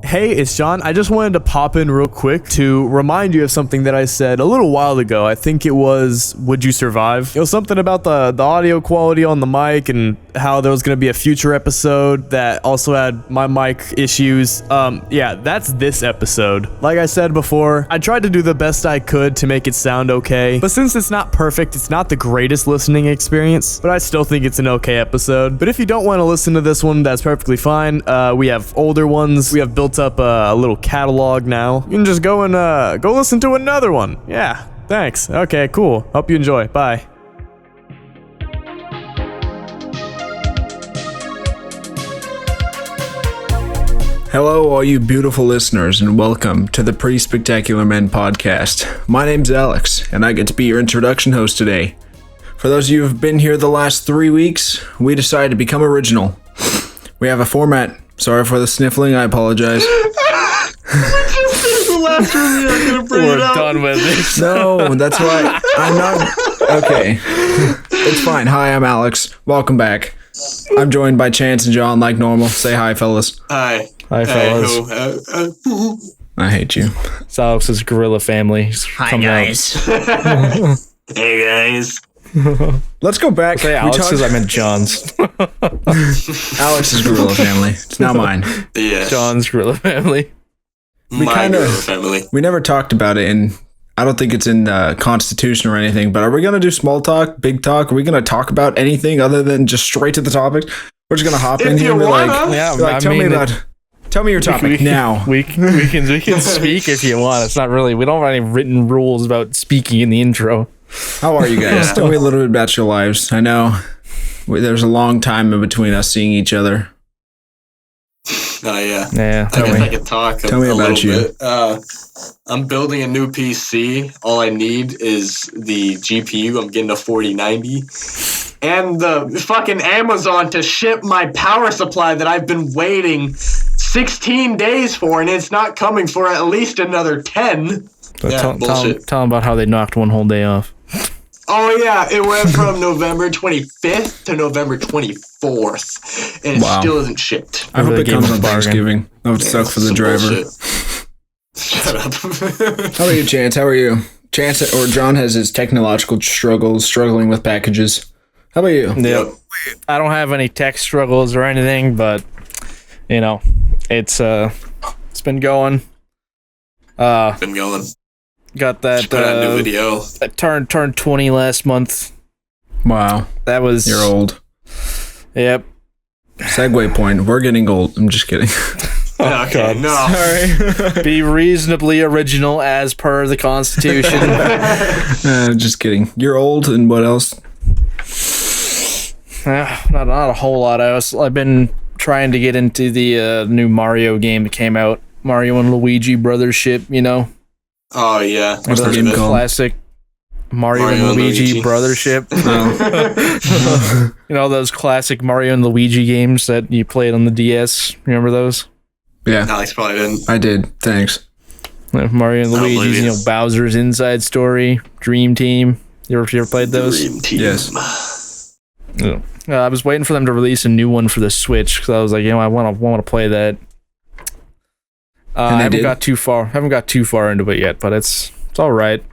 Hey, it's John. I just wanted to pop in real quick to remind you of something that I said a little while ago. I think it was, would you survive? It was something about the audio quality on the mic and how there was going to be a future episode that also had my mic issues. Yeah, that's this episode. Like I said before, I tried to do the best I could to make it sound okay, but since it's not perfect, it's not the greatest listening experience, but I still think it's an okay episode. But if you don't want to listen to this one, that's perfectly fine. We have older ones. We have built up a little catalog now. You can just go and go listen to another one. Yeah, thanks. Okay, cool. Hope you enjoy. Bye. Hello, all you beautiful listeners, and welcome to the Pretty Spectacular Men podcast. My name's Alex, and I get to be your introduction host today. For those of you who have been here the last 3 weeks, we decided to become original. We have a format. Sorry for the sniffling, I apologize. We're done with this. No, that's why I'm not... Okay. It's fine. Hi, I'm Alex. Welcome back. I'm joined by Chance and John like normal. Say hi, fellas. Hi. Hi, fellas. I hate you. It's Alex's gorilla family. Hi, guys. Hey, guys. Let's go back. Say Alex's, I meant John's. Alex's gorilla family. It's now mine. Yeah. John's gorilla family. My gorilla family. We never talked about it, and I don't think it's in the Constitution or anything, but are we going to do small talk, big talk? Are we going to talk about anything other than just straight to the topic? We're just going to hop in here and be like, tell me your topic now. We can speak if you want. It's not really, we don't have any written rules about speaking in the intro. How are you guys? Tell me a little bit about your lives. I know there's a long time in between us seeing each other. Oh, yeah. Yeah. I guess I could talk Tell me about you. bit. I'm building a new PC. All I need is the GPU. I'm getting a 4090. And the fucking Amazon to ship my power supply that I've been waiting 16 days for, and it's not coming for at least another 10. Bullshit. Tell them about how they knocked one whole day off. Oh, yeah, it went from November 25th to November 24th, and it still isn't shipped. I hope it comes on Thanksgiving. That would suck for the driver. Bullshit. Shut up. How are you, Chance? How are you? Chance or John has his technological struggling with packages. How about you? Yep. I don't have any tech struggles or anything, but, you know, it's been going. Got that. Just put out a new video. I turned 20 last month. Wow. That was. You're old. Yep. Segue point. We're getting old. I'm just kidding. Oh, God. No. Sorry. Be reasonably original as per the Constitution. Just kidding. You're old, and what else? Not a whole lot else. I've been trying to get into the new Mario game that came out. Mario and Luigi Brothership, you know? Oh, yeah. What's the game called? Classic Mario and Luigi Brothership. You know those classic Mario and Luigi games that you played on the DS? Remember those? Yeah. Alex probably didn't. I did. Thanks. Mario and Luigi's, you know, Bowser's Inside Story, Dream Team. You ever played those? Dream Team. Yes. I was waiting for them to release a new one for the Switch because I was like, you know, I want to play that. I haven't got too far into it yet, but it's all right.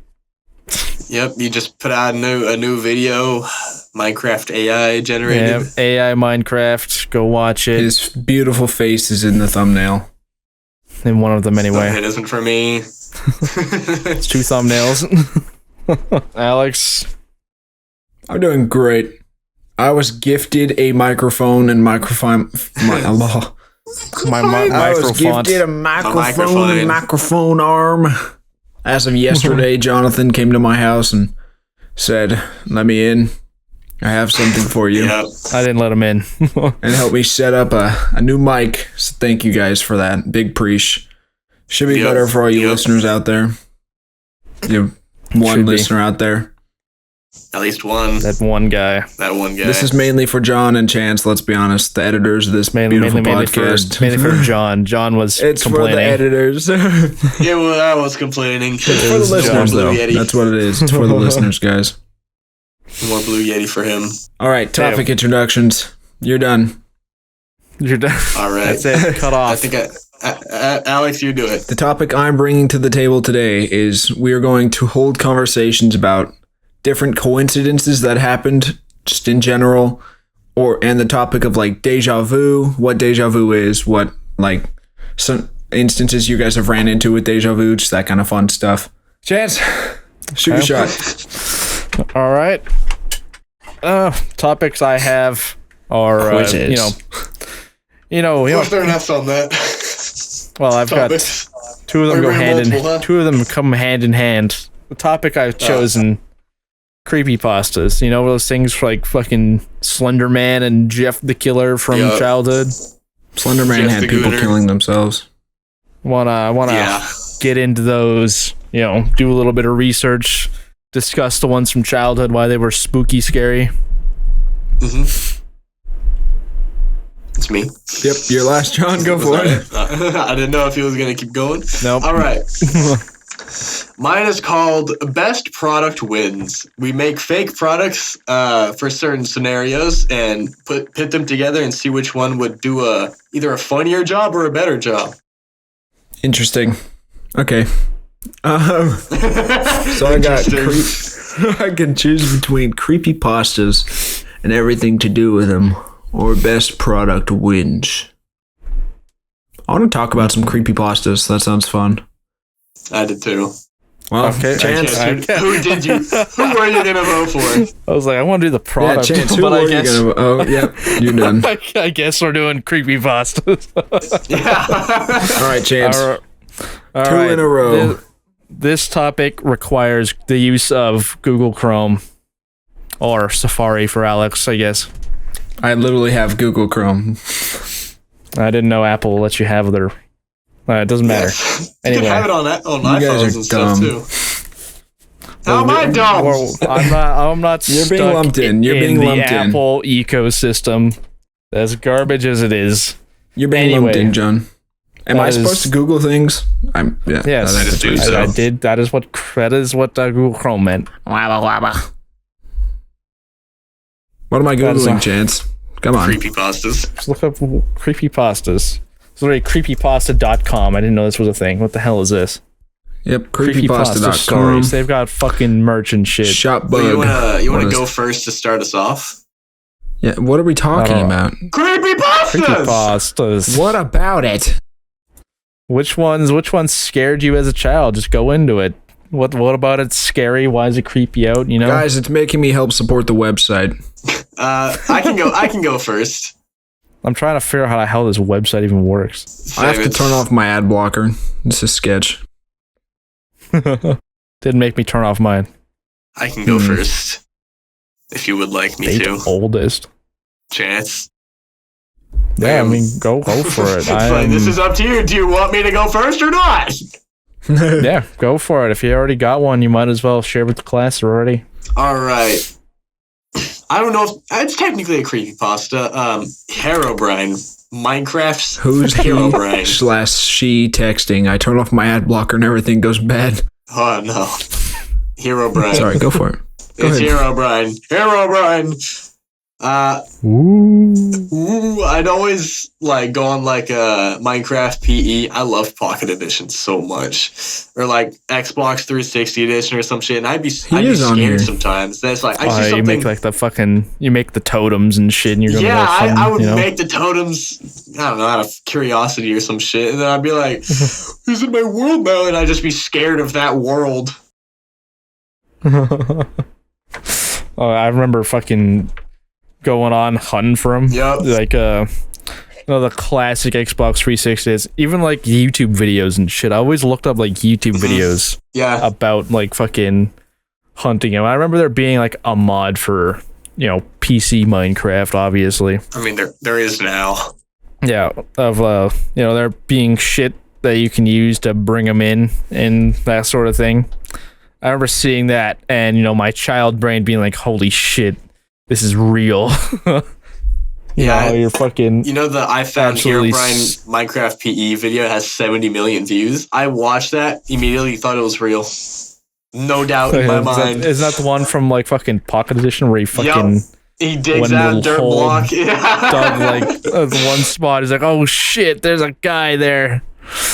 Yep, you just put out a new video, Minecraft AI generated. Yeah, AI Minecraft. Go watch it. His beautiful face is in the thumbnail. In one of them, anyway. It isn't for me. It's 2 thumbnails. Alex, I'm doing great. I was gifted a microphone and microphone. My I was gifted a microphone and microphone arm. As of yesterday, Jonathan came to my house and said, "Let me in. I have something for you." Yep. I didn't let him in. And helped me set up a new mic. So thank you guys for that. Big preach. Should be better for all you listeners out there. You have one listener out there. At least one. That one guy. This is mainly for John and Chance, let's be honest. The editors of this beautiful podcast. Mainly for John. John was complaining. It's for the editors. Yeah, well, I was complaining. It's for the listeners, though. That's what it is. It's for the listeners, guys. More Blue Yeti for him. All right, topic introductions. You're done. You're done. All right. That's it. Cut off. I think Alex, you do it. The topic I'm bringing to the table today is we are going to hold conversations about different coincidences that happened just in general, and the topic of like deja vu, what deja vu is, what like some instances you guys have ran into with deja vu, just that kind of fun stuff. Chance, shoot your shot. All right. Topics I have are Quizzes. you know. What's their nest on that? Well, I've got Topics. two of them go hand in. multiple, huh? Two of them come hand in hand. The topic I've chosen: creepypastas. You know those things like fucking Slenderman and Jeff the Killer from Yup. childhood. Slenderman Just had the people gooner. killing themselves. Wanna Yeah. get into those? You know, do a little bit of research, discuss the ones from childhood, why they were spooky, scary. Mm-hmm. It's me. Yep, your last John, go for it. I didn't know if he was gonna keep going. Nope. All right. Mine is called Best Product Wins. We make fake products for certain scenarios and pit them together and see which one would do either a funnier job or a better job. Interesting. Okay. So I got I can choose between creepypastas and everything to do with them, or best product wins. I want to talk about some creepypastas. That sounds fun. I did too. Well, Okay. Chance. Who were you gonna vote for? I was like, I want to do the Yeah, product. Chance. Who but were I you guess, gonna? Oh, yep. You're done. I guess we're doing creepypastas. Yeah. All right, Chance. All Two in a row. This topic requires the use of Google Chrome or Safari for Alex, I guess. I literally have Google Chrome. I didn't know Apple lets you have their. It doesn't matter. You Anyway. can have it on You guys iPhones are and stuff dumb. too. How am I dumb? Well, I'm not. You're being stuck lumped in. You're being the lumped in. Apple ecosystem. As garbage as it is. You're being Anyway. lumped in, John. Am I That supposed is- to Google things? Yes, just do so. I did. That is what Google Chrome meant. What am I That is Googling, a- Chance? Come on. Creepypastas. Just look up creepypastas. It's literally creepypasta.com. I didn't know this was a thing. What the hell is this? Yep, Creepypasta creepypasta.com. stories. They've got fucking merch and shit. Shop Well, you bug. wanna What is- go first to start us off? Yeah, what are we talking about? Creepypastas! Creepypastas. What about it? Which ones scared you as a child? Just go into it. What about it scary? Why is it creepy out? You know? Guys, it's making me help support the website. I can go first. I'm trying to figure out how the hell this website even works. I have to It's- turn off my ad blocker. It's a sketch. Didn't make me turn off mine. I can go first. If you would like me Date to. oldest. Chance. Yeah, I mean, go for it. It's like, this is up to you. Do you want me to go first or not? Yeah, go for it. If you already got one, you might as well share with the class already. All right. I don't know if it's technically a creepypasta. Herobrine. Minecraft's Who's Herobrine. he/she texting? I turn off my ad blocker and everything goes bad. Oh no. Herobrine. Sorry, go for it. Go It's ahead. Herobrine. Herobrine. Ooh. I'd always like go on like Minecraft PE. I love Pocket Edition so much, or like Xbox 360 Edition or some shit. And I'd be is on scared here. sometimes. That's like I see You something. make like you make the totems and shit, and you're gonna Yeah, go fun, I would you know? make the totems. I don't know, out of curiosity or some shit, and then I'd be like, "Who's in my world now?" And I'd just be scared of that world. Oh, I remember fucking going on hunting for them. Yep. Like the classic Xbox 360 is. Even like YouTube videos and shit. I always looked up like YouTube videos Yeah, about like fucking hunting them. I remember there being like a mod for, you know, PC Minecraft, obviously. I mean there is now. Yeah, of you know, there being shit that you can use to bring them in and that sort of thing. I remember seeing that and, you know, my child brain being like, holy shit, this is real. Yeah, you're fucking. You know the I found Absolutely Herobrine Minecraft PE video has 70 million views. I watched that immediately, thought it was real. No doubt in my mind. Isn't that the one from like fucking Pocket Edition where you fucking He digs one out a little dirt hole, block. Yeah. dug like one spot. He's like, "Oh shit, there's a guy there."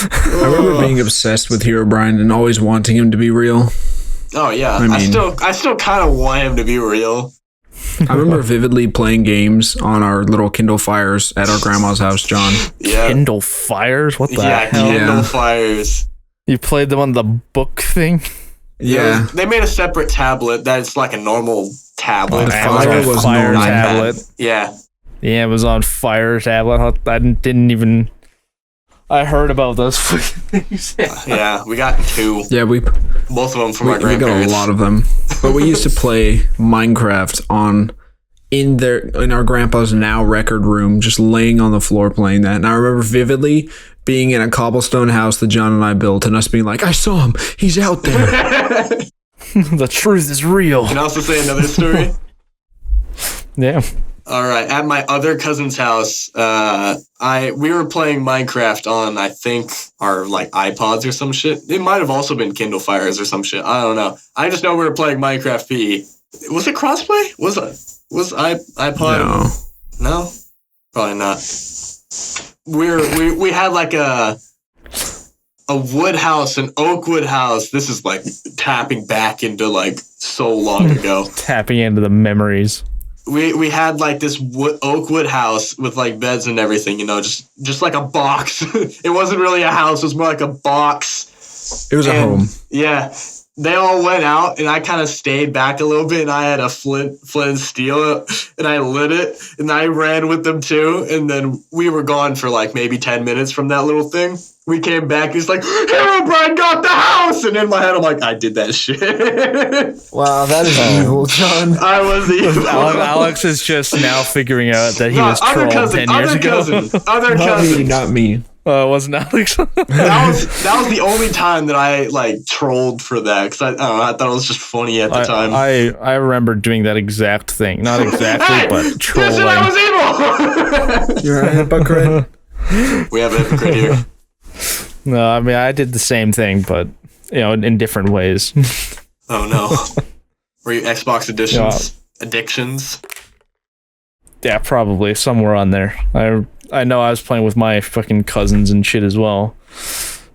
I remember being obsessed with Herobrine and always wanting him to be real. Oh yeah. I mean- I still kind of want him to be real. I remember vividly playing games on our little Kindle Fires at our grandma's house, John. Yeah. Kindle Fires? What the Yeah, hell? Kindle Yeah. Fires. You played them on the book thing? Yeah. They made a separate tablet that's like a normal tablet. The Fire was Fire normal. tablet. Yeah. The Amazon Fire tablet. I didn't even. I heard about those fucking things. Yeah, we got 2. Yeah, we Both of them from our got a grandparents. lot of them. But we used to play Minecraft in our grandpa's now record room, just laying on the floor playing that. And I remember vividly being in a cobblestone house that John and I built, and us being like, "I saw him. He's out there." The truth is real. Can I also say another story? Yeah. All right, at my other cousin's house, we were playing Minecraft on, I think, our like iPods or some shit. It might have also been Kindle Fires or some shit. I don't know. I just know we were playing Minecraft PE. Was it crossplay? Was iPod? No, probably not. We had like a wood house, an oak wood house. This is like tapping back into like so long ago. Tapping into the memories. We had like this oak wood house with like beds and everything, you know, just like a box. It wasn't really a house; it was more like a box. It was a home. Yeah, they all went out, and I kind of stayed back a little bit, and I had a flint and steel, and I lit it, and I ran with them too, and then we were gone for like maybe 10 minutes from that little thing. We came back, he's like, "Herobrine got the house!" And in my head, I'm like, I did that shit. Wow, that is evil, John. I was evil. Alex is just now figuring out that he was trolled 10 years ago. Other cousin. Not me. Oh, it wasn't Alex. That was the only time that I like trolled for that, because I don't know, I thought it was just funny at the time. I remember doing that exact thing. Not exactly, Hey, but trolling. listen, I was evil. You're a hypocrite. We have a hypocrite here. No, I mean, I did the same thing, but, you know, in different ways. Oh no. Were you Xbox addictions? Yeah, probably somewhere on there. I know I was playing with my fucking cousins and shit as well.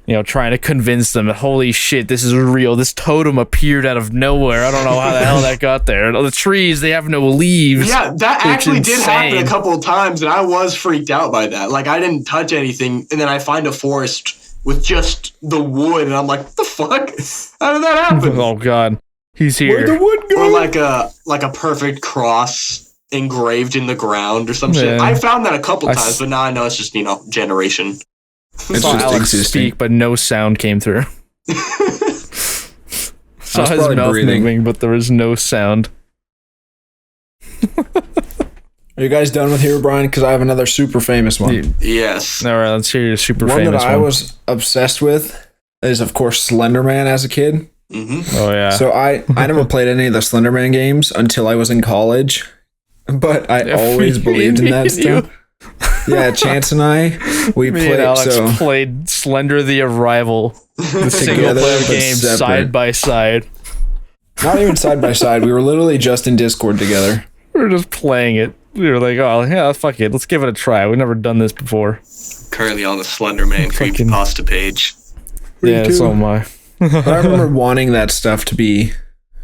You know, trying to convince them that, holy shit, this is real. This totem appeared out of nowhere. I don't know how the hell that got there. The trees, they have no leaves. Yeah, that It's actually did happen insane. a couple of times, and I was freaked out by that. Like, I didn't touch anything, and then I find a forest with just the wood, and I'm like, what the fuck? How did that happen? Oh, God. He's here. Where'd the wood go? Or like a perfect cross engraved in the ground or some shit. Yeah. I found that a couple I times, s- but now I know it's just, you know, generation. It's Saw just Alex existing. speak, but no sound came through. Saw his probably mouth breathing. moving, but there was no sound. Are you guys done with Herobrine? Because I have another super famous one. Yeah. Yes. All right, let's hear your super One famous that I one. was obsessed with is, of course, Slenderman as a kid. Hmm. Oh, yeah. So I never played any of the Slenderman games until I was in college, but I always believed in that Me and stuff. Yeah, Chance and I, we Me and played. Alex So played Slender the Arrival, the single Together, player but game, separate. side by side. not even side by side. We were literally just in Discord together. We were just playing it. We were like, oh, yeah, fuck it. Let's give it a try. We've never done this before. Currently on the Slenderman Fucking- Creepypasta page. Yeah, too. so am I. But I remember wanting that stuff to be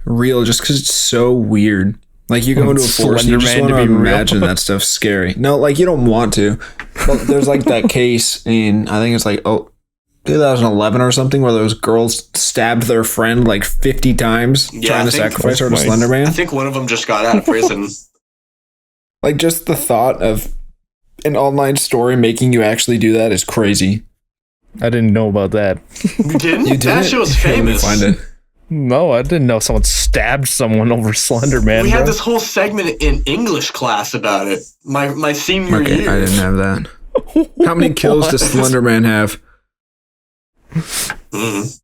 real, just because it's so weird. Like, you go into a forest and you just Slenderman want to to be real. imagine that stuff's scary. No, like, you don't want to. But there's like that case in, I think it's like 2011 or something, where those girls stabbed their friend like 50 times Yeah, trying I to think- sacrifice her to Nice. I Slenderman. think one of them just got out of prison. Like, just the thought of an online story making you actually do that is crazy. I didn't know about that. You didn't? You That didn't? show's Here, let me famous. find it. No, I didn't know someone stabbed someone over Slenderman. We bro. had this whole segment in English class about it. My senior Okay, year. I didn't have that. How many kills does Slenderman have? Mm.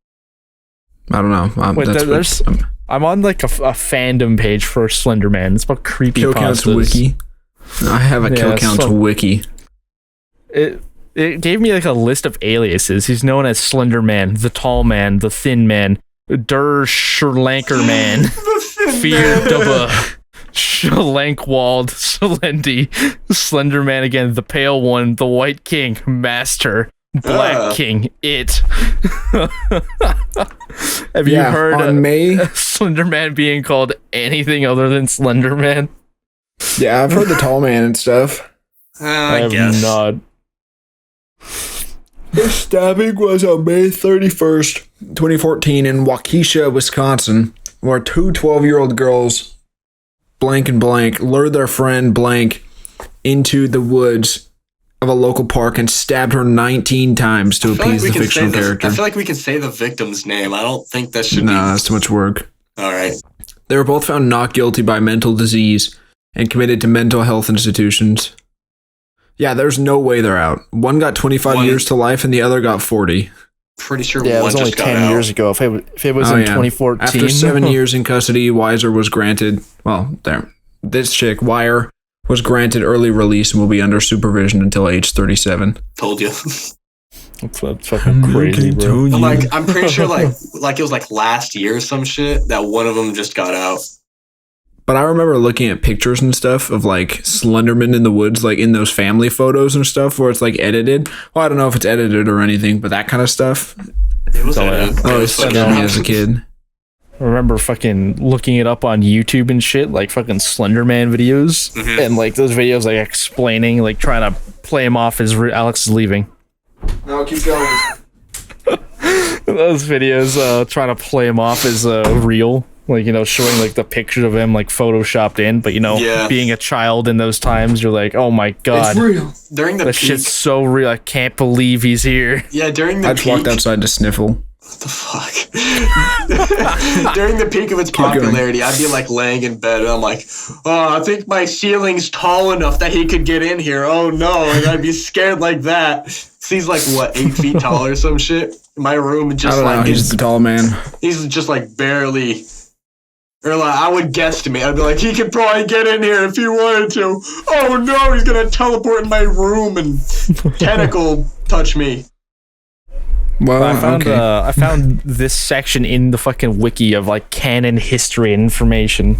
I don't know. Wait, That's there's- what, I'm on like a fandom page for Slenderman. It's about kill counts creepypastas. wiki. I have a kill Yeah, counts so- wiki. It gave me like a list of aliases. He's known as Slenderman, the Tall Man, the Thin Man, Der Sherlanker Man, The Thin Fear Man. Dubba, Shalankwald, Slendy, Slenderman again, the Pale One, the White King, Master, Black King, It. Have you heard of Slenderman being called anything other than Slenderman? Yeah, I've heard the Tall Man and stuff. I have not. His stabbing was on May 31st, 2014 in Waukesha, Wisconsin, where two 12-year-old girls, blank and blank, lured their friend blank into the woods of a local park and stabbed her 19 times to appease the fictional character. I feel like we can say the victim's name. I don't think that should be... No, that's too much work. All right. They were both found not guilty by mental disease and committed to mental health institutions. Yeah, there's no way they're out. One got 25 years to life and the other got 40. Pretty sure it one was only just got 10 out. years ago. If it was in 2014. After 7 years in custody, Weiser was granted... Well, there. This chick, Wire, was granted early release and will be under supervision until age 37. Told you. That's fucking crazy, bro. I'm pretty sure like it was like last year or some shit that one of them just got out. But I remember looking at pictures and stuff of like Slenderman in the woods, like in those family photos and stuff where it's like edited. Well, I don't know if it's edited or anything, but that kind of stuff. It was edited. Oh, it scared me as a kid. I remember fucking looking it up on YouTube and shit, like fucking Slenderman videos, and like those videos like explaining, like trying to play him off as Alex is leaving. No, keep going. Those videos trying to play him off as real, like, you know, showing like the pictures of him like photoshopped in, but you know, being a child in those times, you're like, oh my god, it's real. During the peak, shit's so real. I can't believe he's here. Yeah, during the I just walked outside to sniffle. What the fuck? During the peak of its popularity, I'd be like laying in bed and I'm like, oh, I think my ceiling's tall enough that he could get in here. Oh no, and I'd be scared like that. He's like, what, 8 feet tall or some shit? My room just I don't know, he's the tall man. He's just like barely, or like I would guesstimate. I'd be like, he could probably get in here if he wanted to. Oh no, he's gonna teleport in my room and tentacle touch me. Well, I found this section in the fucking wiki of like canon history and information.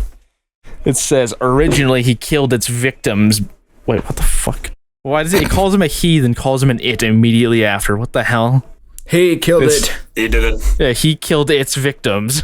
It says originally he killed its victims. Wait, what the fuck? Why does it? He calls him a he, then calls him an it immediately after. What the hell? He killed it. He did it. Yeah, he killed its victims.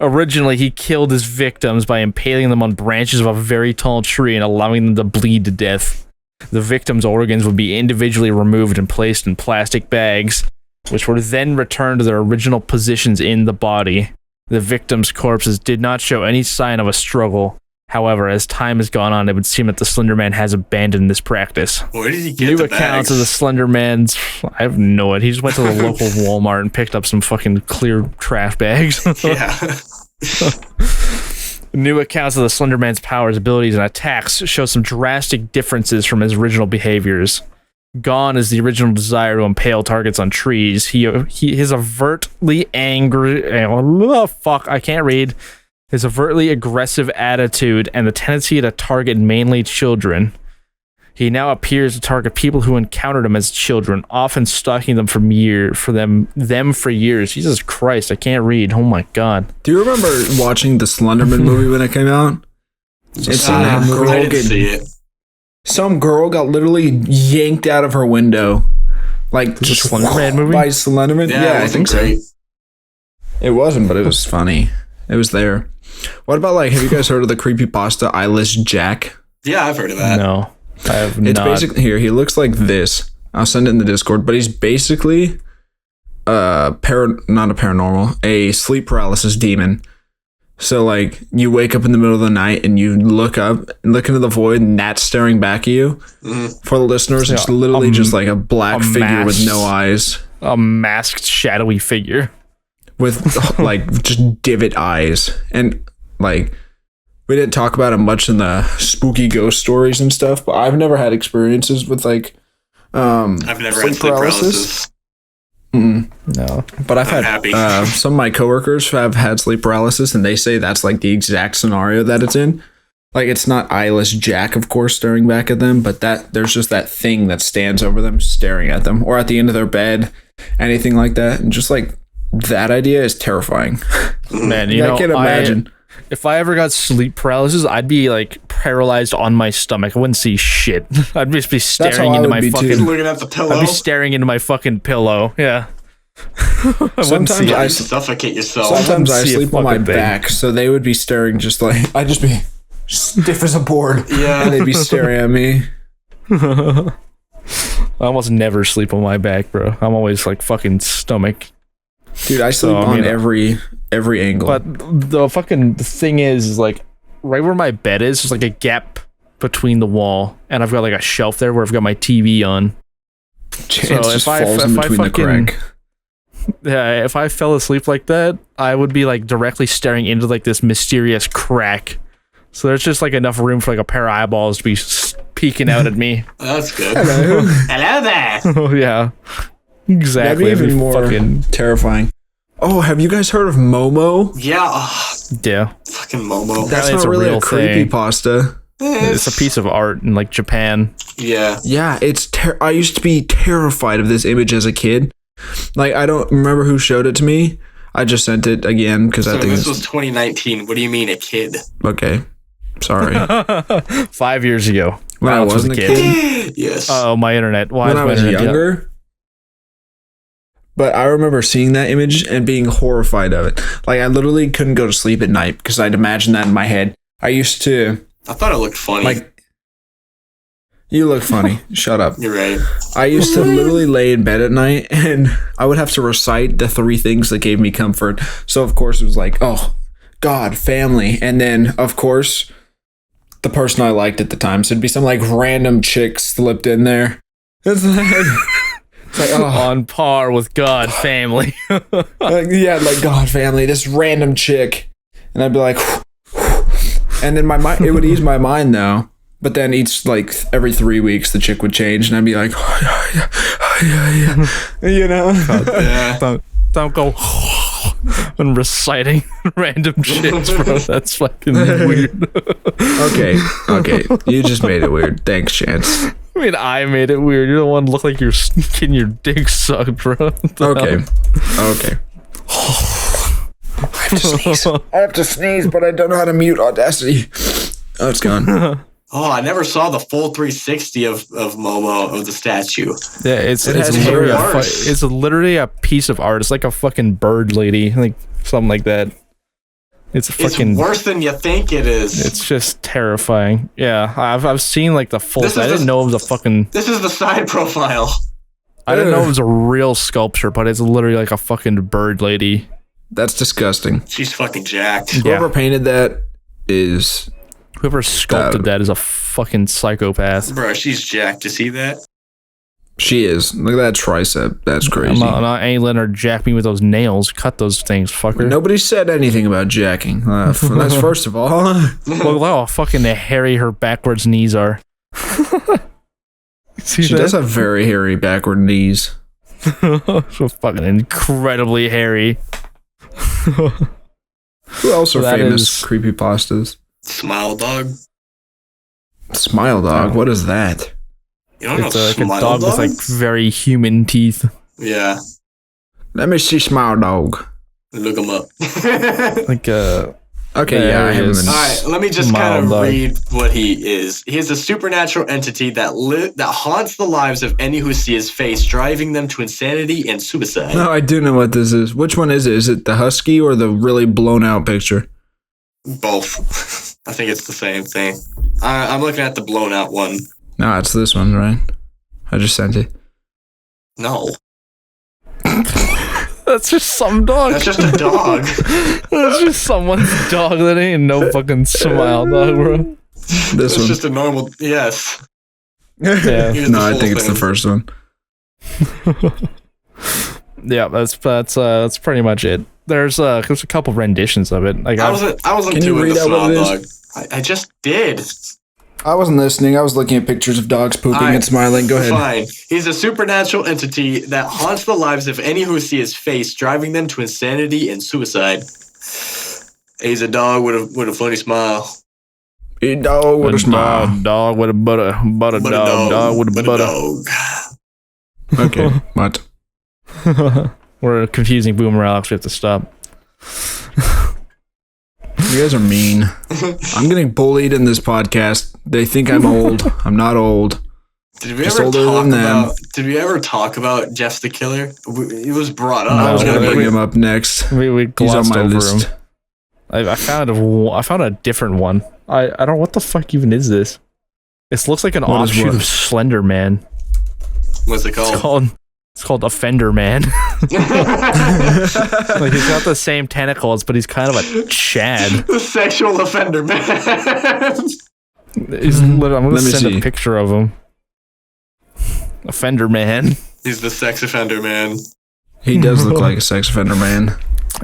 Originally, he killed his victims by impaling them on branches of a very tall tree and allowing them to bleed to death. The victims' organs would be individually removed and placed in plastic bags, which were then returned to their original positions in the body. The victims' corpses did not show any sign of a struggle. However, as time has gone on, it would seem that the Slenderman has abandoned this practice. Where did he get New the accounts bags? of the Slenderman's... I have no idea. He just went to the local Walmart and picked up some fucking clear trash bags. Yeah. New accounts of the Slenderman's powers, abilities, and attacks show some drastic differences from his original behaviors. Gone is the original desire to impale targets on trees. His overtly angry... Oh, fuck, I can't read. His overtly aggressive attitude and the tendency to target mainly children. He now appears to target people who encountered him as children, often stalking them for years. Jesus Christ, I can't read. Oh my god. Do you remember watching the Slenderman movie when it came out? I didn't see it. Some girl got literally yanked out of her window. Like, just Slenderman movie? By Slenderman? Yeah, I think so. It wasn't, but it was funny. It was there. What about, like, have you guys heard of the creepypasta Eyeless Jack? Yeah, I've heard of that. No, I have not. It's basically, here, he looks like this. I'll send it in the Discord, but he's basically not a paranormal, a sleep paralysis demon. So, like, you wake up in the middle of the night and you look up and look into the void and that's staring back at you. Mm-hmm. For the listeners, it's literally just like a black figure with no eyes. A masked, shadowy figure. With, like, just divot eyes. And, like, we didn't talk about it much in the spooky ghost stories and stuff, but I've never had experiences with, like, I've never had sleep paralysis. No, but I've had some of my coworkers have had sleep paralysis, and they say that's like the exact scenario that it's in. Like, it's not eyeless Jack, of course, staring back at them, but that there's just that thing that stands over them, staring at them, or at the end of their bed, anything like that. And just like that idea is terrifying. Man, I can't imagine. If I ever got sleep paralysis, I'd be like paralyzed on my stomach. I wouldn't see shit. I'd just be how staring I into would my be too. fucking. Looking at the pillow. I'd be staring into my fucking pillow. Yeah. Sometimes You I suffocate yourself. Sometimes I see a sleep on my fucking thing. back, so they would be staring just like I'd just be stiff as a board. Yeah. And they'd be staring at me. I almost never sleep on my back, bro. I'm always like fucking stomach. Dude, I sleep I on mean, every angle. But the fucking thing is like right where my bed is, there's like a gap between the wall, and I've got like a shelf there where I've got my TV on. Chance so just if I- falls if in I between the fucking- crack. Yeah, if I fell asleep like that, I would be like directly staring into like this mysterious crack. So there's just like enough room for like a pair of eyeballs to be peeking out at me. That's good. Hello. Hello there. Oh yeah, exactly. That'd be even It'd be more fucking terrifying. Oh, have you guys heard of Momo? Yeah. yeah. Fucking Momo. That's Apparently it's not a really a real thing. creepypasta. It's a piece of art in like Japan. Yeah. Yeah, it's. I used to be terrified of this image as a kid. Like, I don't remember who showed it to me. I just sent it again because I So think this it's was 2019. What do you mean a kid? okay. Sorry. 5 years ago. When I Alex was wasn't a kid, Yes. Oh, my internet. Why when is I my was internet younger. But I remember seeing that image and being horrified of it. Like, I literally couldn't go to sleep at night because I'd imagine that in my head. I used to, I thought it looked funny. like, you look funny. Shut up. You're right. I used to literally lay in bed at night and I would have to recite the 3 things that gave me comfort. So, of course, it was like, oh, God, family. And then, of course, the person I liked at the time. So it'd be some like random chick slipped in there. It's like oh. on par with God, family. Yeah, like God, family, this random chick. And I'd be like, and then my mind, it would ease my mind though. But then each, like, every 3 weeks, the chick would change, and I'd be like, you know? Yeah. Don't go and reciting random shit, bro. That's fucking weird. Okay, you just made it weird. Thanks, Chance. I mean, I made it weird. You're the one look like you're getting your dick sucked, bro. Okay. I have to sneeze, but I don't know how to mute Audacity. Oh, it's gone. Oh, I never saw the full 360 of Momo, of the statue. Yeah, it's has literally hair. it's literally a piece of art. It's like a fucking bird lady, like something like that. It's fucking. It's worse than you think it is. It's just terrifying. Yeah, I've seen like the full. This I is didn't know it was a fucking. This is the side profile. I didn't know it was a real sculpture, but it's literally like a fucking bird lady. That's disgusting. She's fucking jacked. Yeah. Whoever painted that is... Whoever sculpted that is a fucking psychopath. Bro, she's jacked. You see that? She is. Look at that tricep. That's crazy. I'm not ain't letting her jack me with those nails. Cut those things, fucker. Nobody said anything about jacking. That's first of all. Look how fucking hairy her backwards knees are. See She that? does have very hairy backward knees. So fucking incredibly hairy. Who else are That famous is- creepypastas? Smile dog. Smile Dog. What is that? You don't It's know like a Smile dog with like very human teeth. Yeah. Let me see Smile Dog. Look him up. Like Okay, There yeah, I it haven't is. been. All right, let me just Smile kind of dog. read what he is. He is a supernatural entity that haunts the lives of any who see his face, driving them to insanity and suicide. No, I do know what this is. Which one is it? Is it the husky or the really blown out picture? Both. I think it's the same thing. I'm looking at the blown out one. No, it's this one, right? I just sent it. No, that's just some dog. that's just a dog. That's just someone's dog. That ain't no fucking Smile Dog, bro. This It's one. just a normal. Yes. Yeah, Here's No, the I full think it's the thing. first one. yeah. That's pretty much it. There's a couple renditions of it. Like I wasn't Can you doing read the out what smile it dog. I just did. I wasn't listening. I was looking at pictures of dogs pooping Alright, and smiling. Go ahead. Fine. He's a supernatural entity that haunts the lives of any who see his face, driving them to insanity and suicide. He's a dog with a funny smile. A dog with a smile. Dog with a butter But dog with a but butter. dog. Okay, what? We're confusing Boomer Alex. We have to stop. You guys are mean. I'm getting bullied in this podcast. They think I'm old. I'm not old. Did we ever talk about Jeff the Killer? It was brought up. I was gonna bring we- him up next. We He's on glossed my over list. him. I found a different one. I don't know what the fuck even is this. It looks like an What is offshoot what? of Slenderman. What's it called? It's called Offender Man. Like he's got the same tentacles, but he's kind of a Chad. The sexual offender man. I'm gonna Let me send see. a picture of him. Offender Man. He's the sex offender man. He does look like a sex offender, man.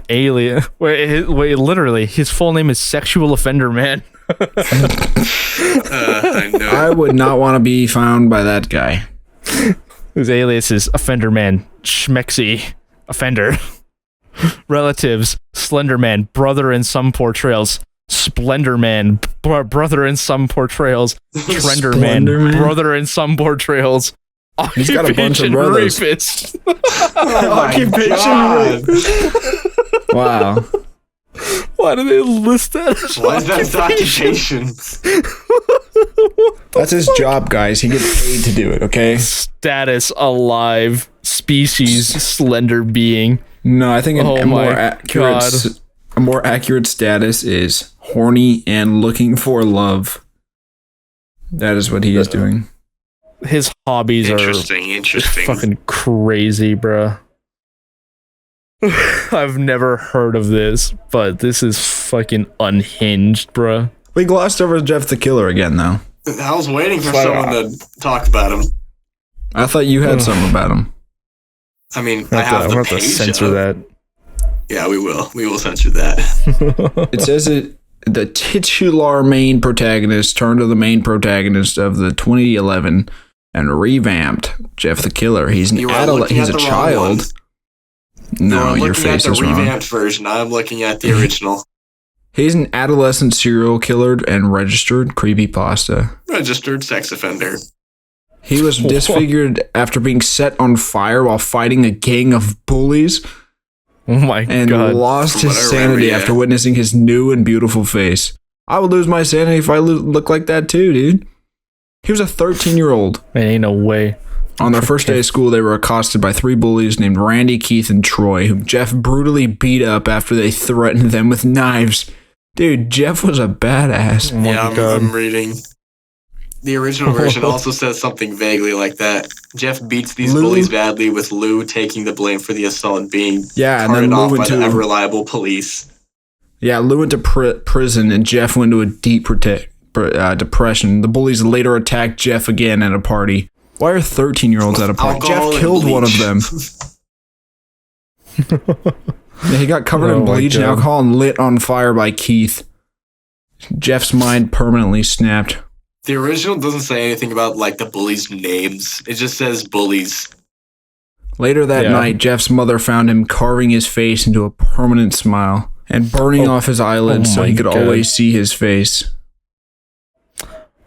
Alien. Wait, literally, his full name is Sexual Offender Man. I know. I would not want to be found by that guy. His alias is Offender Man, Schmexy, Offender. Relatives, Slenderman, brother in some portrayals. Splenderman, brother in some portrayals. Trenderman, Splenderman? brother in some portrayals. He's got a bunch of Occupation brothers. rapist. God. Wow. Why do they list that as Why is that his occupation? That's his job, guys. He gets paid to do it, okay? status alive, species, slender being? No, I think Oh a my God. more accurate status is horny and looking for love. That is what he is doing. His hobbies are Interesting. fucking crazy, bruh. I've never heard of this, but this is fucking unhinged, bruh. We glossed over Jeff the Killer again, though. I was waiting for someone to talk about him. I thought you had something about him. I mean, I have I'm the gonna have to page censor up. that. Yeah, we will. We will censor that. It says the titular main protagonist turned to the main protagonist of the 2011 and revamped Jeff the Killer. He's an You are adolescent. looking He's at a the wrong one. child. No, You're your looking at face the is wrong. revamped version. I'm looking at the original. He's an adolescent serial killer and registered creepypasta. Registered sex offender. He was disfigured after being set on fire while fighting a gang of bullies Oh my and god. lost From his what I remember, sanity yeah. after witnessing his new and beautiful face. I would lose my sanity if I look like that too, dude. He was a 13-year-old. Man, ain't no way. On their first day of school, they were accosted by 3 bullies named Randy, Keith, and Troy, whom Jeff brutally beat up after they threatened them with knives. Dude, Jeff was a badass. Oh my Yeah, god. I'm reading. The original version also says something vaguely like that. Jeff beats these Lou? bullies badly, with Lou taking the blame for the assault and being Yeah, and then carted Lou off by went the to ever-reliable police. Lou went to prison, and Jeff went to a deep depression. The bullies later attacked Jeff again at a party. Why are 13-year-olds at a party? Alcohol Jeff and killed one of bleach. them. Yeah, he got covered Oh in my bleach and God. alcohol and lit on fire by Keith. Jeff's mind permanently snapped. The original doesn't say anything about, like, the bullies' names. It just says bullies. Later that Yeah. night, Jeff's mother found him carving his face into a permanent smile and burning off his eyelids so he my could God. always see his face.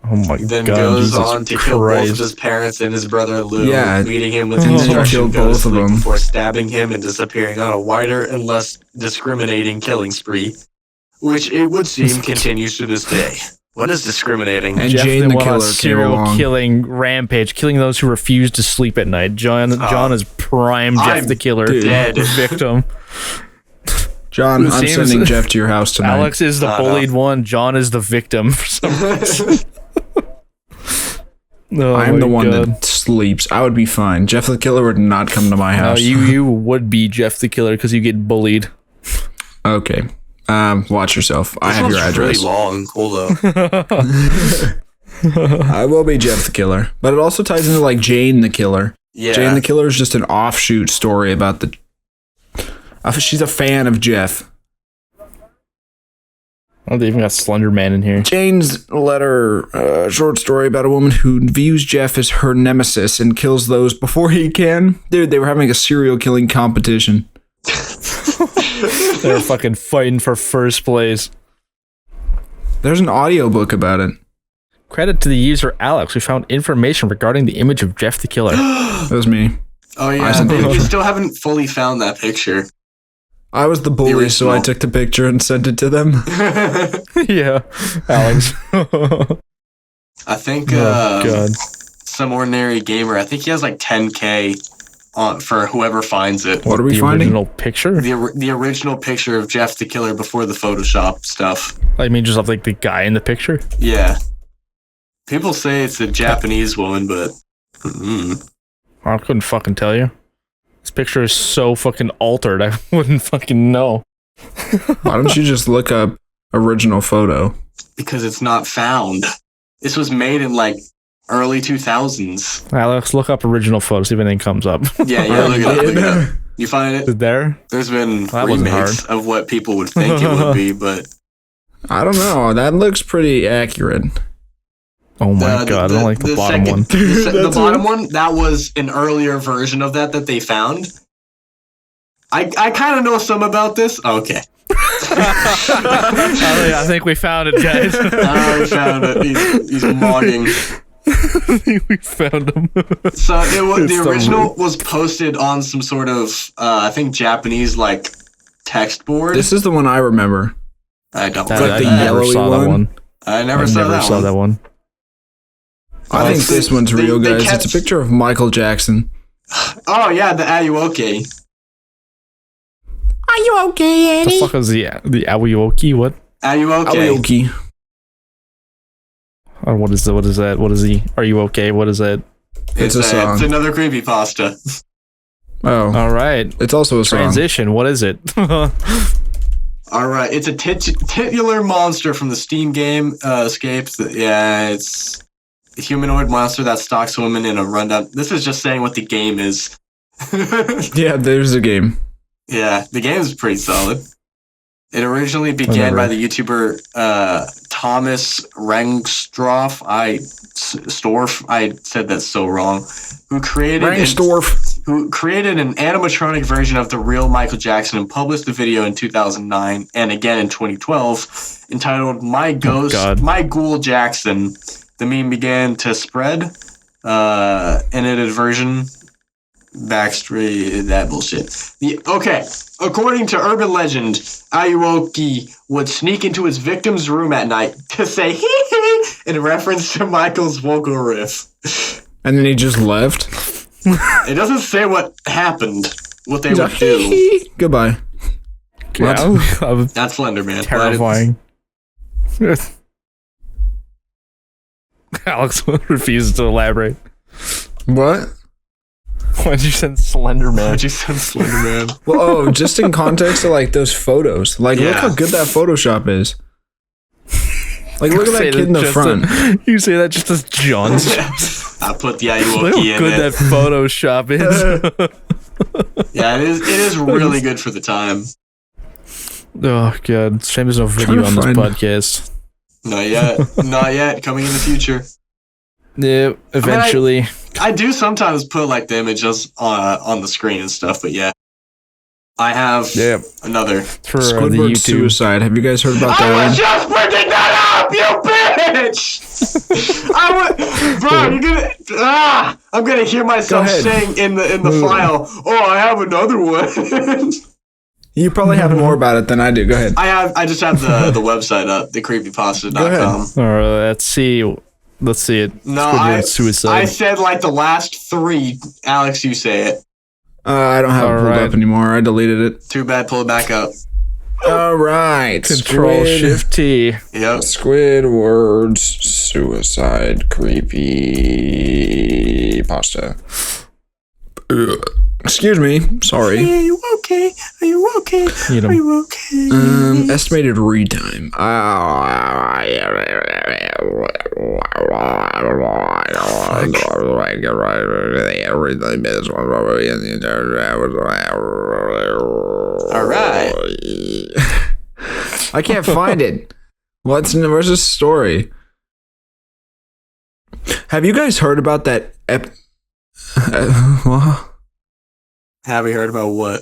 Oh my Then god. goes Jesus on to kill both of Christ. his parents and his brother Lou, Yeah. leading him with And then instruction killed both of ghostly them. before stabbing him and disappearing on a wider and less discriminating killing spree, which it would seem continues to this day. What is discriminating? And Jeff Jane then the went on a Killer came serial along. killing rampage, killing those who refuse to sleep at night. John is prime Jeff I'm the Killer, dead. the victim. John, It I'm seems- sending Jeff to your house tonight. Alex is the bullied one. John is the victim. For some reason. Oh I'm my the one God. that sleeps. I would be fine. Jeff the Killer would not come to my No, house. you would be Jeff the Killer because you get bullied. Okay. Watch yourself. I have your address. Really long. Cool though. I will be Jeff the Killer. But it also ties into like Jane the Killer. Yeah. Jane the Killer is just an offshoot story about the. She's a fan of Jeff. Oh, they even got Slenderman in here. Jane's letter, short story about a woman who views Jeff as her nemesis and kills those before he can. Dude, they were having a serial killing competition. They're fucking fighting for first place. There's an audiobook about it. Credit to the user Alex, who found information regarding the image of Jeff the Killer. That was me. Oh I yeah, sent the we picture. still haven't fully found that picture. I was the bully, so I took the picture and sent it to them. Yeah, Alex. I think God. some ordinary gamer. I think he has like 10K on for whoever finds it. What are we The finding? original picture? The original picture of Jeff the Killer before the Photoshop stuff. I mean, just of like the guy in the picture. Yeah. People say it's a Japanese woman, but I couldn't fucking tell you. This picture is so fucking altered. I wouldn't fucking know. Why don't you just look up original photo? because it's not found. This was made in like early 2000s. Alex, look up original photos, see if anything comes up. Yeah, look it up. Look it up. You find Is it? it there? There's been That wasn't remakes of what people would think it would be, but I don't know. That looks pretty accurate. Oh my god, I don't like the bottom one. The bottom one, that was an earlier version of that they found. I kind of know some about this. Okay. I think we found it, guys. I found it. He's modding. We found him. So the original was posted on some sort of, I think, Japanese, like, text board. This is the one I remember. I don't Like I the never yellowy saw that one. I never saw that one. I think this one's real, guys. It's a picture of Michael Jackson. Oh, yeah, the Are You Okay? Are you okay, What the fuck is the Awioki? What? Are You Okay? Aoki. Or what is that? What is the Are You Okay? What is that? It's a song. It's another creepypasta. Oh. All right. It's also a song. Transition. What is it? All right, it's a titular monster from the Steam game Escapes. Yeah, it's a humanoid monster that stalks women in a rundown. This is just saying what the game is. Yeah, there's a game. Yeah, the game is pretty solid. It originally began by the YouTuber Thomas Rengstorff. I said that so wrong. Who created an animatronic version of the real Michael Jackson and published the video in 2009 and again in 2012 entitled My Ghoul Jackson. The meme began to spread. Edited version. Backstreet, that bullshit. Okay, according to urban legend, Ayuoki would sneak into his victim's room at night to say hee hee in reference to Michael's vocal riff. And then he just left. It doesn't say what happened, what they He's would like, do. hee-hee. Goodbye. Yeah, That's Slenderman. terrifying. Alex refuses to elaborate. What? Why'd you send Slenderman? Why'd you send Slenderman? Well, just in context of like those photos. Like, look how good that Photoshop is. Like, look at that kid in the front. You say that just as John's. I put the Look Ayuoki how in good it. that Photoshop is. Yeah, it is really good for the time. Oh god, it's a shame there's no video on this podcast. Not yet. Coming in the future. Yeah, eventually. I do sometimes put like the images on the screen and stuff, but yeah. I have another. For the Squidward YouTube. suicide. Have you guys heard about I that was just printing that up, you bitch! Bro, you're gonna I'm gonna hear myself saying in the file, oh, I have another one. You probably have more about it than I do. Go ahead. I just have the website up, the creepypasta.com. Alright, let's see it. No, Squidward suicide. I said like the last three. Alex, you say it. I don't have it pulled up anymore. I deleted it. Too bad, pull it back up. All right. Control Shift T. Yep. Squidward's suicide creepy pasta. Excuse me. Sorry. Are you okay? Are you okay? Eat 'em. Are you okay? Estimated read time. All right. I can't find it. Where's the story? Have you guys heard about that Have you heard about what?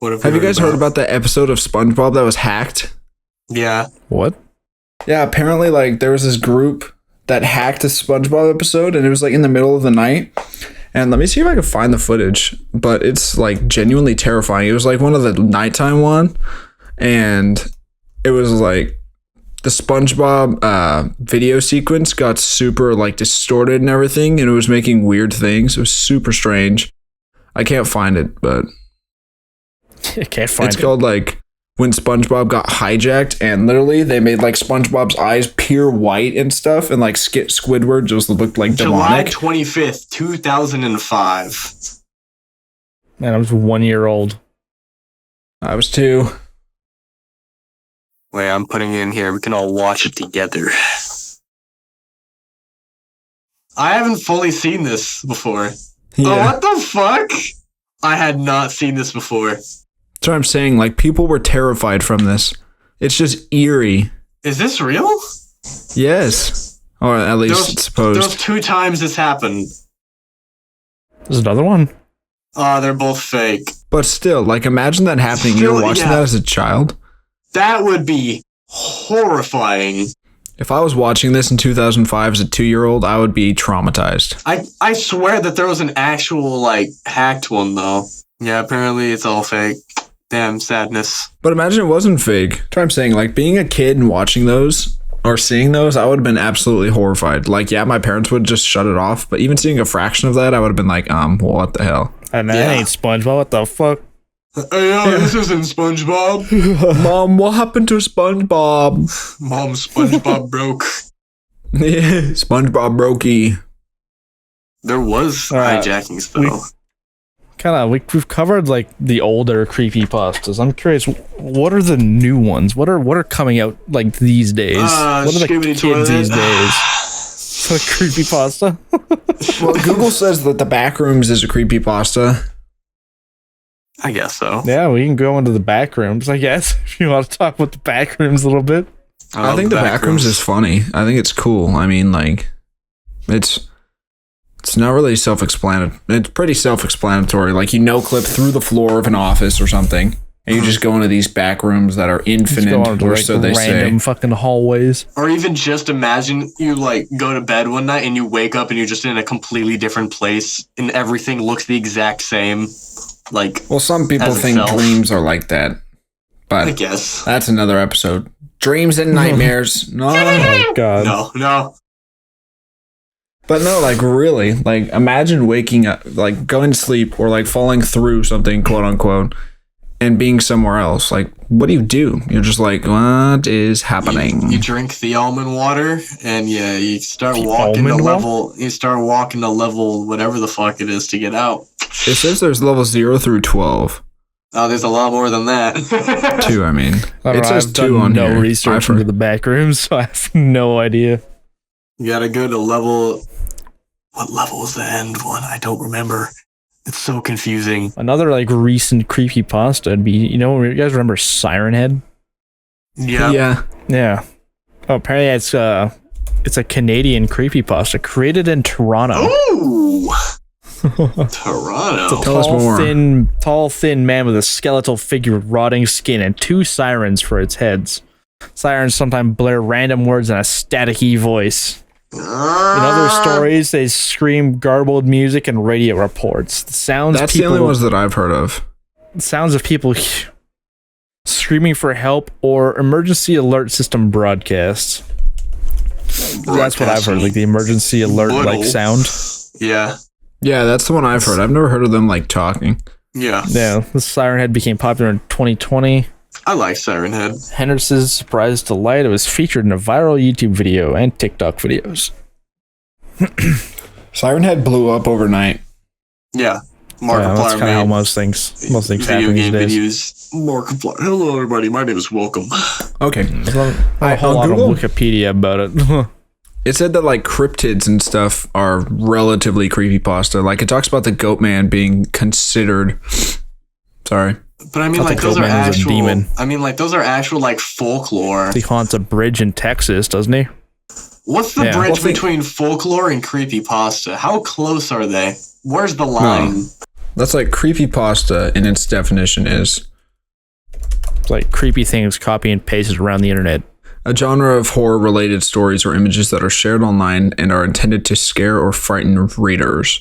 Have you guys heard about that episode of SpongeBob that was hacked? Yeah. What? Yeah, apparently, like, there was this group that hacked a SpongeBob episode, and it was, like, in the middle of the night, And let me see if I can find the footage, but it's like genuinely terrifying. It was like one of the nighttime one, and it was like the SpongeBob video sequence got super like distorted and everything, and it was making weird things. It was super strange. I can't find it, but I can't find it. It's called like when SpongeBob got hijacked, and literally they made like SpongeBob's eyes pure white and stuff, and like Squidward just looked like demonic. July 25th, 2005. Man, I was 1 year old. I was 2. Wait, I'm putting it in here. We can all watch it together. I haven't fully seen this before. Yeah. Oh, what the fuck? I had not seen this before. That's what I'm saying. Like, people were terrified from this. It's just eerie. Is this real? Yes. Or at least it's supposed. There's 2 times this happened. There's another one. They're both fake. But still, like, imagine that happening. You were watching that as a child. That would be horrifying. If I was watching this in 2005 as a 2-year-old, I would be traumatized. I swear that there was an actual, like, hacked one, though. Yeah, apparently it's all fake. Damn, sadness. But imagine it wasn't fake. That's what I'm saying. Like, being a kid and watching those, or seeing those, I would have been absolutely horrified. Like, yeah, my parents would just shut it off, but even seeing a fraction of that, I would have been like, what the hell? And that ain't SpongeBob. What the fuck? Hey, this isn't SpongeBob. Mom, what happened to SpongeBob? Mom, SpongeBob broke. Yeah, SpongeBob brokey. There was hijackings, though. We've covered like the older creepypastas. I'm curious, what are the new ones? What are coming out like these days? What are the kids these days? So creepypasta. Well, Google says that the Backrooms is a creepypasta. I guess so. Yeah, we can go into the Backrooms, I guess, if you want to talk about the Backrooms a little bit. I think the Backrooms is funny. I think it's cool. I mean, like, it's not really self-explanatory. It's pretty self-explanatory. Like, you no-clip through the floor of an office or something, and you just go into these back rooms that are infinite, or so they say. Random fucking hallways. Or even just imagine you, like, go to bed one night and you wake up and you're just in a completely different place, and everything looks the exact same. Like, well, some people think dreams are like that, but I guess that's another episode. Dreams and nightmares. No. Oh, God. No. But no, like, really, like, imagine waking up, like, going to sleep or, like, falling through something, quote unquote, and being somewhere else. Like, what do? You're just like, what is happening? You drink the almond water, and you start walking to level. You start walking to level whatever the fuck it is to get out. It says there's level 0 through 12. Oh, there's a lot more than that. 2, I mean. It says I've 2 done on no here. research into the Backrooms, so I have no idea. You gotta go to level. What level was the end one? I don't remember. It's so confusing. Another like recent creepypasta would be, you guys remember Siren Head? Yeah. Yeah. Oh, apparently it's a Canadian creepypasta created in Toronto. Ooh. Toronto. It's a tall, thin man with a skeletal figure with rotting skin and 2 sirens for its heads. Sirens sometimes blare random words in a staticky voice. In other stories, they scream garbled music and radio reports. That's the only ones that I've heard of. Sounds of people screaming for help or emergency alert system broadcasts. That's what I've heard, like the emergency alert like sound. Yeah. Yeah, that's the one I've heard. I've never heard of them like talking. Yeah. Yeah, the Siren Head became popular in 2020. I like Siren Head. Henderson's surprise delight. It was featured in a viral YouTube video and TikTok videos. Siren Head blew up overnight. Yeah. Markiplier that's kind of how most things happen these days. Markiplier. Hello, everybody. My name is Welcome. Okay. There's a whole lot of Wikipedia about it. It said that like cryptids and stuff are relatively creepypasta. Like it talks about the goat man being considered. Sorry. But I mean, like those are actual. I mean, like those are actual like folklore. He haunts a bridge in Texas, doesn't he? What's the bridge between folklore and creepypasta? How close are they? Where's the line? No. That's like creepypasta in its definition is. It's like creepy things copy and pasted around the internet. A genre of horror-related stories or images that are shared online and are intended to scare or frighten readers.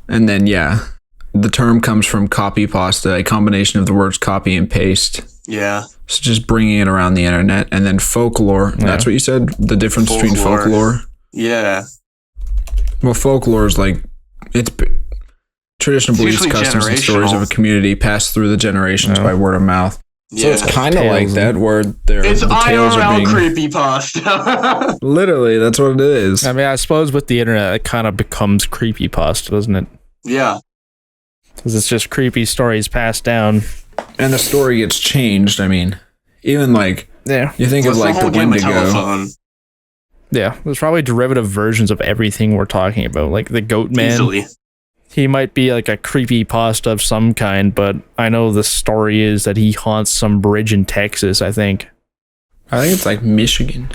And then, yeah, the term comes from copypasta, a combination of the words copy and paste. Yeah. So just bringing it around the internet. And then folklore. Yeah. That's what you said? The difference between folklore? Yeah. Well, folklore is like, it's traditional beliefs, usually customs, and stories of a community passed through the generations by word of mouth. So Yeah. it's kind of like that, where It's the tales are IRL being... creepypasta. Literally, that's what it is. I mean, I suppose with the internet, it kind of becomes creepypasta, doesn't it? Yeah. Because it's just creepy stories passed down. And the story gets changed. I mean, even like, Yeah. you think What's of like the whole game of Wendigo. telephone? Yeah. There's probably derivative versions of everything we're talking about. Like the Goat Man. Easily. He might be like a creepypasta of some kind, but I know the story is that he haunts some bridge in Texas, I think. I think it's like Michigan.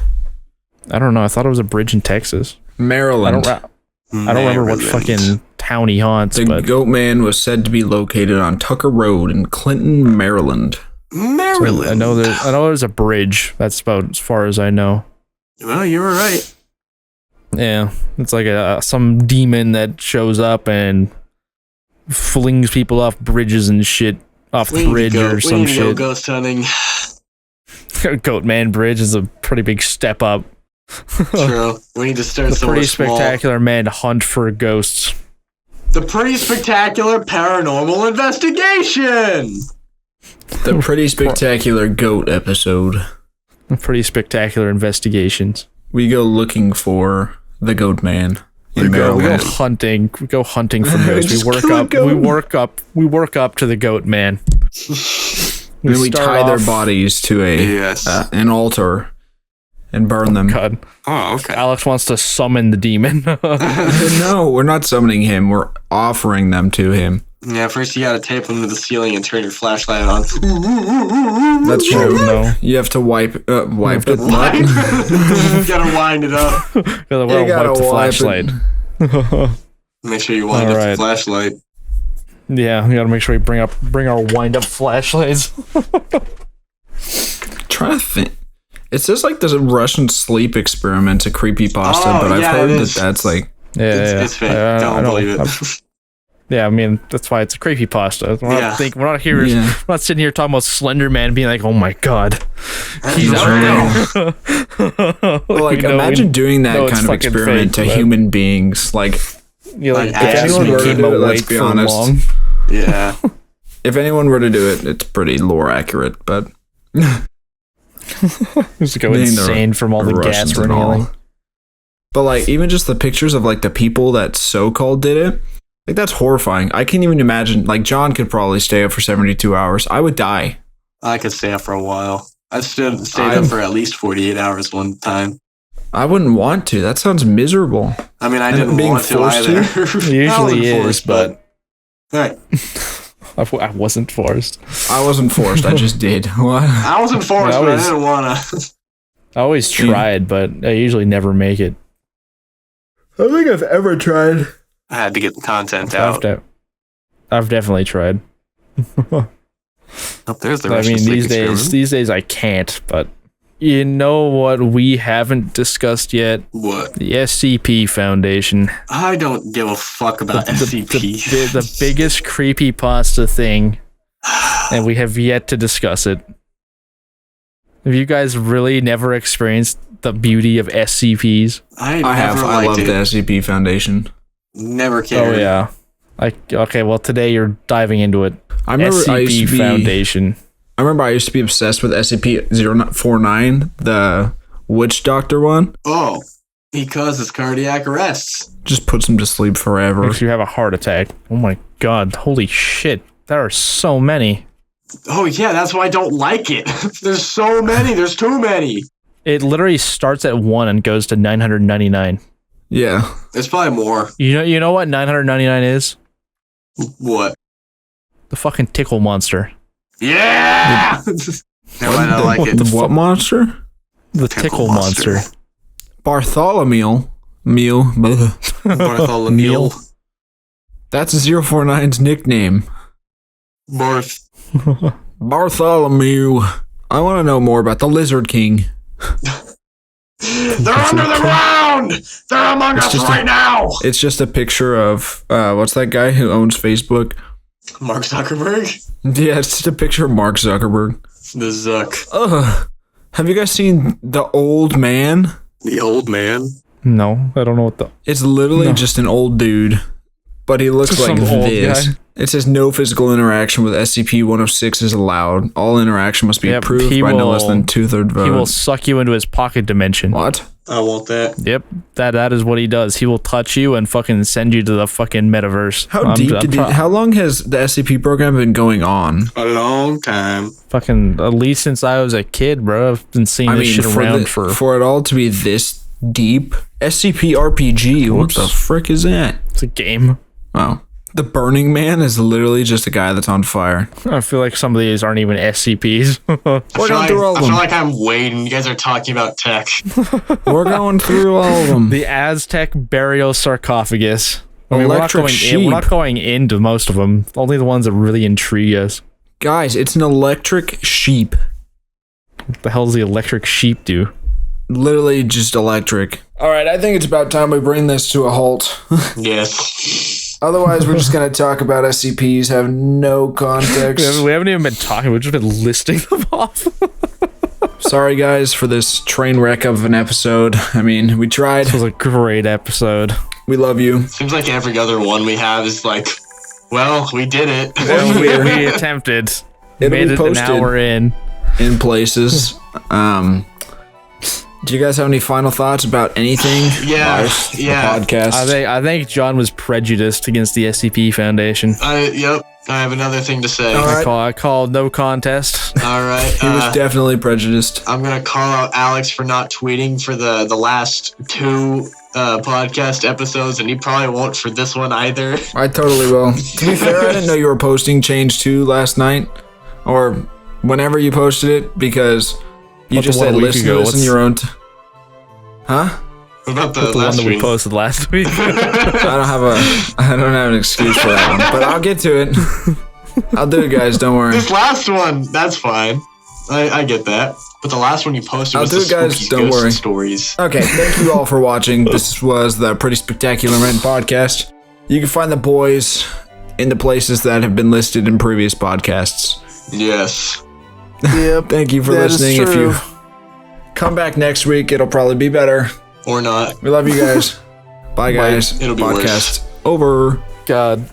I don't know. I thought it was a bridge in Texas. Maryland. I don't remember what fucking town he haunts, The but Goat Man was said to be located on Tucker Road in Clinton, Maryland. Maryland. I know there's a bridge. That's about as far as I know. Well, you were right. Yeah, it's like some demon that shows up and flings people off bridges and shit, off the bridge or some We need to go shit. ghost hunting. Goat Man Bridge is a pretty big step up. True. We need to start The somewhere pretty small. spectacular man hunt for ghosts. The pretty spectacular paranormal investigation. The pretty spectacular goat episode. Pretty spectacular investigations. We go looking for the Goat Man in We go Maryland. hunting. We go hunting for ghosts. Just We work kill a up. goat. We work up to the Goat Man. Then we start tie their off- bodies to Yes. an altar and burn them. God, Oh, okay. Alex wants to summon the demon. No, we're not summoning him. We're offering them to him. Yeah, first you gotta tape them to the ceiling and turn your flashlight on. That's Oh, true. no. You have to wipe it. Wind. What? You gotta wind it up. Gotta You gotta wipe the wipe it. flashlight. Make sure you wind up the Alright. flashlight. Yeah, we gotta make sure we bring our wind up flashlights. Trying to think. It's just like there's a Russian sleep experiment, a creepypasta, Oh, but I've yeah, heard it that is. that's like... Yeah, It's fake. I Don't know. believe it. Yeah, I mean that's why it's a creepypasta. We're not here. Yeah. We're not sitting here talking about Slenderman being like, oh my god, he's That's real. Well, like, imagine doing that know it's kind of fucking experiment fake, to but- human beings. Like, You're like, Like, if anyone actually were to keep keep it, let's awake be for honest. long, Yeah. if anyone were to do it, it's pretty lore accurate, but... just go Being the insane from all the gas Russians we're and all. inhaling. But like, even just the pictures of like the people that so-called did it, like that's horrifying. I can't even imagine. Like, John could probably stay up for 72 hours. I would die. I could stay up for a while. I stayed up for at least 48 hours one time. I wouldn't want to. That sounds miserable. I mean, I And didn't being want to forced to? either. It usually I wasn't is, forced, but Alright. I wasn't forced. I wasn't forced. I just did. What? I wasn't forced, I but I was- didn't want to. I always tried, but I usually never make it. I don't think I've ever tried. I had to get the content out. I've definitely tried. Oh, there's the I Russian mean, sleep these experiment. days I can't. But you know what we haven't discussed yet? What? The SCP Foundation. I don't give a fuck about SCP. The biggest creepypasta thing, and we have yet to discuss it. Have you guys really never experienced the beauty of SCPs? I I have. never I love liked the it. SCP Foundation. Never cared. Oh yeah. Okay, well today you're diving into it. I remember I used SCP to be. Foundation. I remember I used to be obsessed with SCP-049, the witch doctor one. Oh, he causes cardiac arrests. Just puts him to sleep forever. Makes you have a heart attack. Oh my god! Holy shit! There are so many. Oh yeah, that's why I don't like it. There's so many. There's too many. It literally starts at 1 and goes to 999. Yeah. There's probably more. You know what 999 is? What? The fucking tickle monster. Yeah. No, I don't like it. The what monster? The tickle monster. Bartholomew. Mew. Bartholomew. That's 049's nickname. Barth. Bartholomew. I want to know more about the Lizard King. They're under the ground! They're among us right now! It's just a picture of, what's that guy who owns Facebook? Mark Zuckerberg? Yeah, it's just a picture of Mark Zuckerberg. The Zuck. Ugh. Have you guys seen The Old Man? The old man? No, I don't know what the. It's literally just an old dude, but he looks Just like some old this. guy. It says no physical interaction with SCP-106 is allowed. All interaction must be Yep, approved he by no will- less than 2/3 vote. He will suck you into his pocket dimension. What? I want that. Yep, that is what he does. He will touch you and fucking send you to the fucking metaverse. How long has the SCP program been going on? A long time. Fucking at least since I was a kid, bro. I've been seeing this shit around for. For it all to be this deep, SCP RPG. What the frick is that? It's a game. Oh. The Burning Man is literally just a guy that's on fire. I feel like some of these aren't even SCPs. We're going through all of I feel them. like I'm waiting. You guys are talking about tech. We're going through all of them. The Aztec burial sarcophagus. Electric we're not going into most of them. Only the ones that really intrigue us. Guys, it's an electric sheep. What the hell does the electric sheep do? Literally just electric. All right, I think it's about time we bring this to a halt. Yes. Otherwise, we're just going to talk about SCPs, have no context. We haven't even been talking. We've just been listing them off. Sorry, guys, for this train wreck of an episode. I mean, we tried. This was a great episode. We love you. Seems like every other one we have is like, well, we did it. we attempted. It'll Made be it posted an hour in. places. Do you guys have any final thoughts about anything? Yeah, The yeah. podcast. I think John was prejudiced against the SCP Foundation. Yep. I have another thing to say. All right. I call no contest. All right. He was definitely prejudiced. I'm gonna call out Alex for not tweeting for the last two podcast episodes, and he probably won't for this one either. I totally will. To be fair, I didn't know you were posting Change 2 last night, or whenever you posted it, because you What, just the one said a week listen ago? to this in What's- your own... Huh? What about the The one last that we week? posted last week. I don't have an excuse for that one, but I'll get to it. I'll do it, guys. Don't worry. This last one, that's fine. I get that. But the last one you posted I'll was do the it, guys. spooky Don't ghost worry. stories. Okay, thank you all for watching. This was the Pretty Spectacular Men podcast. You can find the boys in the places that have been listed in previous podcasts. Yes. Yep. Thank you for That is listening. If true. you come back next week, it'll probably be better. Or not. We love you guys. Bye, guys. It'll be Podcast worse. over. God.